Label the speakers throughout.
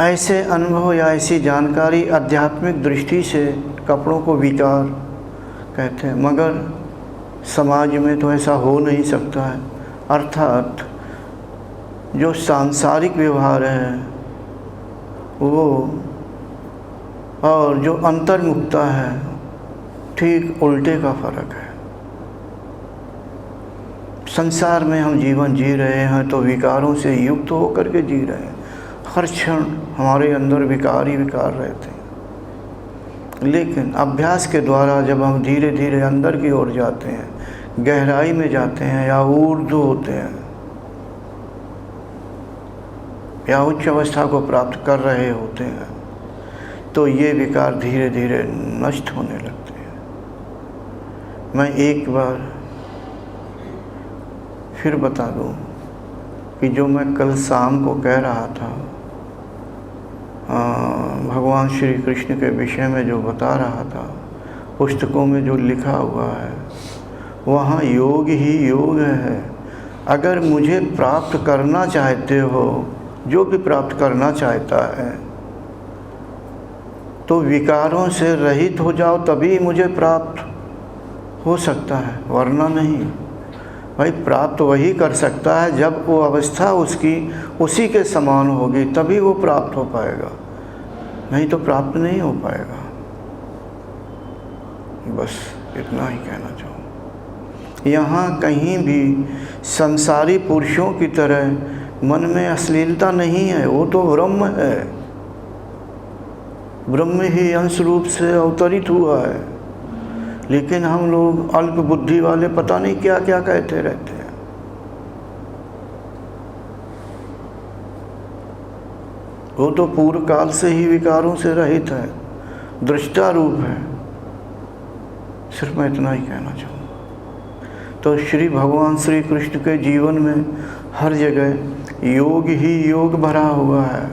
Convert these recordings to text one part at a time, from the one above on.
Speaker 1: ऐसे अनुभव या ऐसी जानकारी आध्यात्मिक दृष्टि से कपड़ों को विकार कहते हैं, मगर समाज में तो ऐसा हो नहीं सकता है। अर्थात जो सांसारिक व्यवहार है वो और जो अंतर्मुखता है, ठीक उल्टे का फर्क है। संसार में हम जीवन जी रहे हैं तो विकारों से युक्त होकर के जी रहे हैं। हर क्षण हमारे अंदर विकार ही विकार रहते हैं। लेकिन अभ्यास के द्वारा जब हम धीरे धीरे अंदर की ओर जाते हैं, गहराई में जाते हैं या ऊर्ध्व होते हैं या उच्च अवस्था को प्राप्त कर रहे होते हैं, तो ये विकार धीरे धीरे नष्ट होने लगते हैं। मैं एक बार फिर बता दूं कि जो मैं कल शाम को कह रहा था, भगवान श्री कृष्ण के विषय में जो बता रहा था, पुस्तकों में जो लिखा हुआ है, वहाँ योग ही योग है। अगर मुझे प्राप्त करना चाहते हो, जो भी प्राप्त करना चाहता है, तो विकारों से रहित हो जाओ, तभी मुझे प्राप्त हो सकता है, वरना नहीं। भाई प्राप्त वही कर सकता है जब वो अवस्था उसकी उसी के समान होगी, तभी वो प्राप्त हो पाएगा, नहीं तो प्राप्त नहीं हो पाएगा। बस इतना ही कहना चाहूँ। यहाँ कहीं भी संसारी पुरुषों की तरह मन में अश्लीलता नहीं है, वो तो ब्रह्म है, ब्रह्म ही अंश रूप से अवतरित हुआ है। लेकिन हम लोग अल्प बुद्धि वाले पता नहीं क्या क्या कहते रहते हैं। वो तो पूर्व काल से ही विकारों से रहित है, दृष्टा रूप है। सिर्फ मैं इतना ही कहना चाहूँगा। तो श्री भगवान श्री कृष्ण के जीवन में हर जगह योग ही योग भरा हुआ है।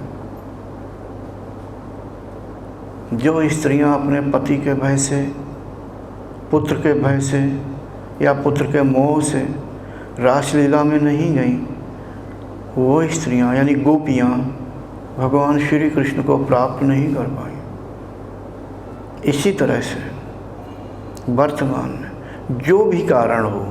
Speaker 1: जो स्त्रियां अपने पति के भय से, पुत्र के भय से या पुत्र के मोह से रासलीला में नहीं गईं, वो स्त्रियां यानी गोपियां भगवान श्री कृष्ण को प्राप्त नहीं कर पाई। इसी तरह से वर्तमान में जो भी कारण हो,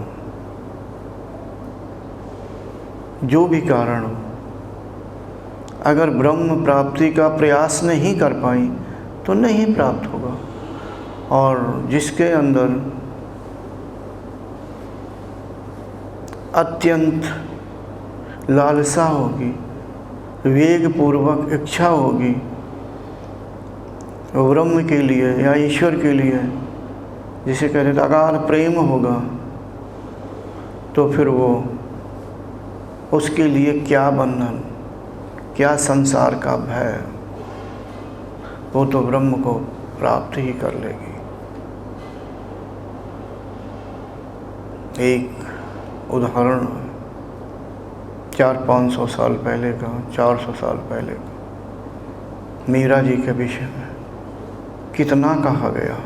Speaker 1: अगर ब्रह्म प्राप्ति का प्रयास नहीं कर पाई तो नहीं प्राप्त होगा। और जिसके अंदर अत्यंत लालसा होगी, वेग पूर्वक इच्छा होगी ब्रह्म के लिए या ईश्वर के लिए, जिसे कहते हैं अगाध प्रेम होगा, तो फिर वो उसके लिए क्या बंधन, क्या संसार का भय, वो तो ब्रह्म को प्राप्त ही कर लेगी। एक उदाहरण 400-500 साल पहले का, 400 साल पहले का, मीरा जी के विषय में कितना कहा गया,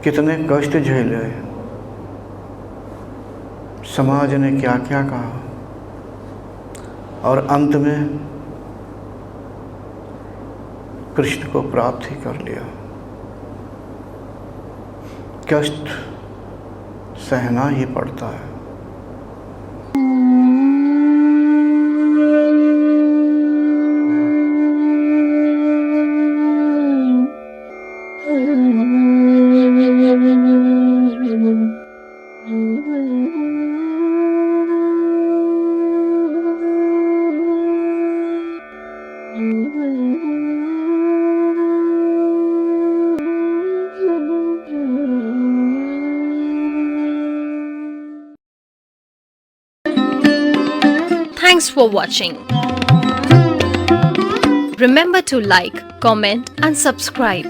Speaker 1: कितने कष्ट झेले, समाज ने क्या क्या कहा, और अंत में कृष्ण को प्राप्त ही कर लिया। कष्ट सहना ही पड़ता है।
Speaker 2: Thanks for watching. Remember to like, comment and subscribe.